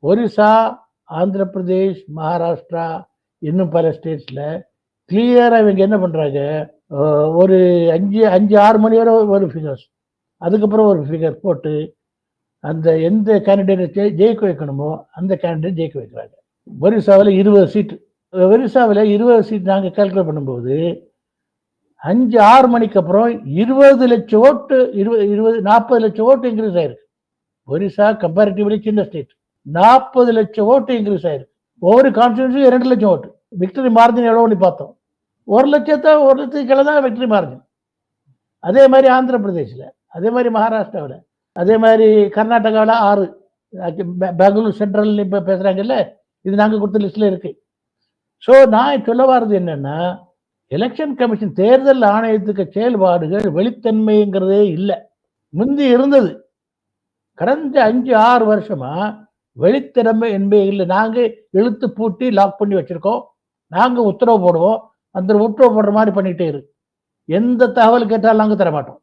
ஒரிசா, ஆந்திர பிரதேஷ், மகாராஷ்டிரா இன்னும் பல ஸ்டேட்ஸ்ல கிளியரா இவங்க என்ன பண்றாங்க, ஒரு 5, 6 மணி வரை ஒரு ஃபிகர்ஸ், அதுக்கப்புறம் ஒரு ஃபிகர் போட்டு அந்த எந்த கேண்டிடேட் ஜெயிக்க வைக்கணுமோ அந்த கேண்டிடேட் ஜெயிக்க வைக்கிறாங்க. ஒரிசாவில் 20 சீட்டு. ஒரிசாவில் 20 சீட் நாங்கள் கால்குலேட் பண்ணும்போது 5, 6 மணிக்கு அப்புறம் 20 லட்சம் ஓட்டு, 40 லட்சம் ஓட்டு இன்க்ரீஸ் ஆயிருக்கு. ஒரிசா கம்பேரிட்டிவ்லி சின்ன ஸ்டேட். 40 லட்சம் ஓட்டு இன்க்ரீஸ் ஆயிருக்கு. ஒவ்வொரு கான்ஸ்டியூன்சியும் 2 லட்சம் ஓட்டு. விக்டரி மார்ஜின் எவ்வளோன்னு பார்த்தோம். 1 லட்சத்துக்கு கீழே தான் விக்டரி மார்ஜின். அதே மாதிரி ஆந்திர பிரதேசில், அதே மாதிரி மகாராஷ்டிராவில், அதே மாதிரி கர்நாடகாவில் 6, பெங்களூர் சென்ட்ரல் இப்போ பேசுகிறாங்கல்ல, இது நாங்கள் கொடுத்த லிஸ்ட்டில் இருக்கு. ஸோ நான் சொல்ல வர்றது என்னன்னா, எலெக்ஷன் கமிஷன் தேர்தல் ஆணையத்துக்கு செயல்பாடுகள் வெளித்தன்மைங்கிறதே இல்லை. முந்தி இருந்தது. கடந்த 5-6 வருஷமா வெளித்திறமை என்பே இல்லை. நாங்க இழுத்து பூட்டி லாக் பண்ணி வச்சிருக்கோம். நாங்க உத்தரவு போடுவோம். அந்த உத்தரவு போடுற மாதிரி பண்ணிட்டே இருக்கு. எந்த தகவல் கேட்டாலும் நாங்க தர மாட்டோம்.